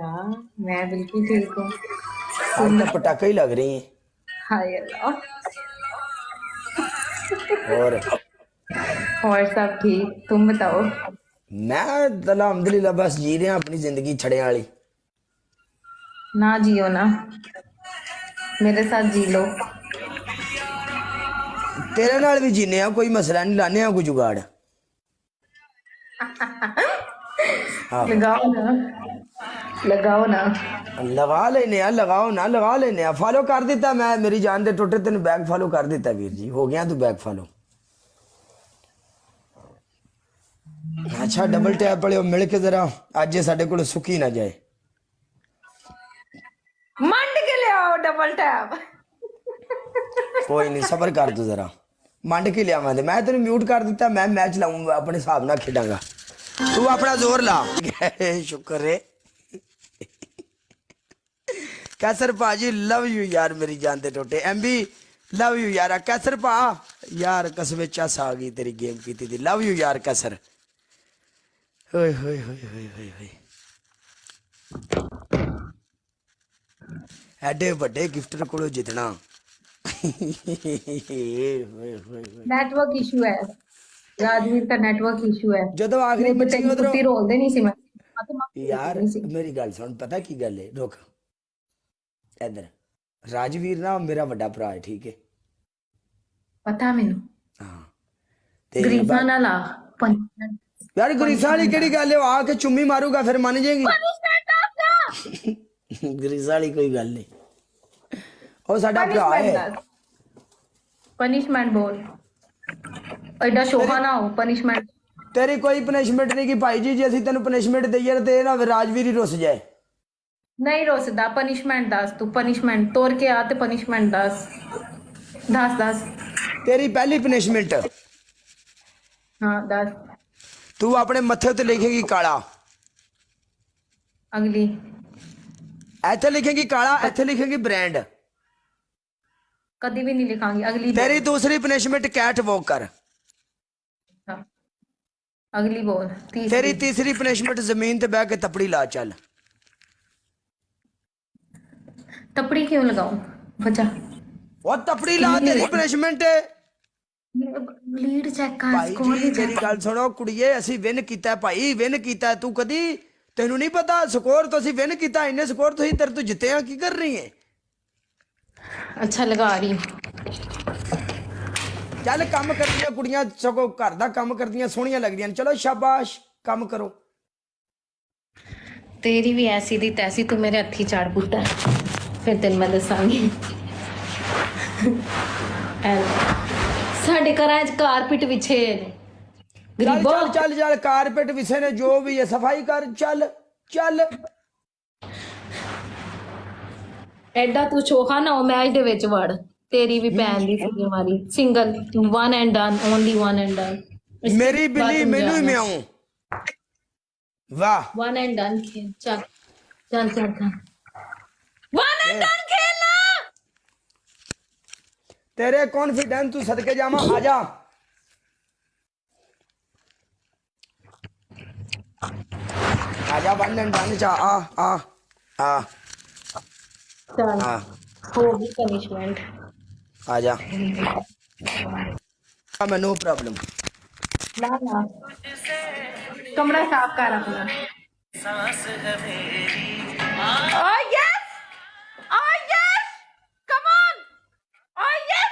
हाँ, मैं बिल्कुल ठीक हूँ। आज तुम तो बताओ। पटाखे ही लग रही हैं। हाय अल्लाह। और और सब ठीक, तुम बताओ। मैं अल्हम्दुलिल्लाह बस जी रहा अपनी जिंदगी छड़े वाली। ना जियो ना, मेरे साथ जी लो। तेरे नाल भी जीने आ, कोई मसला नहीं, लाने आ कोई जुगाड़। आहो लगाओ ना, लगाओ ना। लगा लेने आ, लगाओ ना, लगा लेने आ। फॉलो कर दिता मैं, मेरी जान दे टुटे तेन बैक फॉलो कर दिता वीर जी, हो गया तू बैक फॉलो। अच्छा डबल टैप वाले मिल के जरा आज ये साडे कोल सुकी ना जाए। मंड के ले आओ डबल टैप। कोई नहीं सबर कर तू जरा, मंड के लिया मैं तेन म्यूट कर दिता, मैं मैच लाऊंगा अपने हिसाब ना खेडांगा, तू अपना जोर ला। शुक्र है। कैसर भाजी लव यू यार, मेरी जान दे टोटे। एमबी लव यू यार। कैसर भा यार कसम चस आ गई तेरी गेम की थी, लव यू यार कैसर। होए होए होए होए होए होए। एडे बड़े गिफ्टर को जितना। नेटवर्क इशू है, राजवीर का नेटवर्क इशू है। जो आखिरी नहीं तो बची तेरी उधरों कुत्ती रोल देनी सी मैं। हाँ तो मैं रोल यार, देनी सी। मेरी गल सुन, पता की गल है, रुक इधर। राजवीर ना मेरा बड़ा भरा है, ठीक है। पता मैनू। हाँ ते ग्रीसा ना ला। पनिशमेंट, यार ग्रीसा वाली पनिशमेंट केड़ी दस। गल है, वो आके चुम्मी मारूगा फिर मान जाएगी। पनिशमेंट दस ना। ग्रीसा वाली कोई गल नहीं, वो साडा भरा पनिशमेंट है। दस। पनिशमेंट बोल। एडा तेरी शोभा ना हो, पनिशमेंट। तेरी कोई पनिशमेंट नहीं की भाई जी, जे असं तेन पनिशमेंट दईए तो ना राजवीर ही रुस जाए। नहीं रोसदा, पनिशमेंट दस तू, पनिशमेंट तोड़ के आते, पनिशमेंट दस। दस दस। तेरी पहली पनिशमेंट, हाँ दस। तू अपने मत्थे ते लिखेगी काला। अगली। इथे लिखेगी काला, इथे लिखेगी ब्रांड। कभी भी नहीं लिखांगी, अगली तेरी बोल। दूसरी पनिशमेंट कैट वॉक कर। हाँ, अगली बोल, तेरी तीसरी। तीसरी पनिशमेंट जमीन ते बह के तपड़ी ला चल। तपड़ी क्यों लगाऊं? वजह। वो तपड़ी ला, कितनी तेरी लिखी? पनिशमेंट है। लीड चेक कर, भाई जी स्कोर भी चेक मेरी गल कर। सुनो कुड़िए, असी विन किया भाई, विन किया। तू कदी तेनू नहीं पता स्कोर तो असी विन किया, इन्ने स्कोर तो तेरे तू जिते हैं, की कर रही है। अच्छा लगा रही हूँ। चल काम करदियां कुड़ियां सगों घर दा काम करदियां सोहणियां लगदियां, चलो शाबाश काम करो। तेरी भी ऐसी दी तैसी, तू मेरे हत्थी चाड़ पुट्टा, फिर तेन मैं दसांगी। साडे घरां च कारपेट विछे ने। चल गरीबो। चल चल चल, कारपेट विछे ने, जो भी है सफाई कर, चल चल। एडा तू चोखा ना हो मैच दे विच वड़। तेरी भी भैन दी सी हमारी single, one and done, only one and done. इसके मेरी बाद बिल्ली तुम मैनू ही जाना। म्याऊं। वाह वन एंड डन खेल, चल चल चल चल। वन एंड ए, डन खेलना। तेरे कॉन्फिडेंस तू सदके जावा, आजा। आजा वन एंड डन चा, आ आ चल, आ होगी पनिशमेंट। आजा। मैं नो प्रॉब्लम। ना ना, कमरा साफ कर अपना। Oh yes! Oh yes! Come on! Oh yes!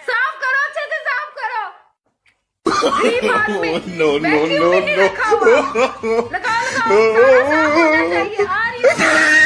साफ करो, अच्छे से साफ करो। गरीब आदमी। no, no, वैक्यूम no, भी नहीं no. रखा हुआ। लगाओ लगाओ, सारा साफ होना चाहिए। आ रही है।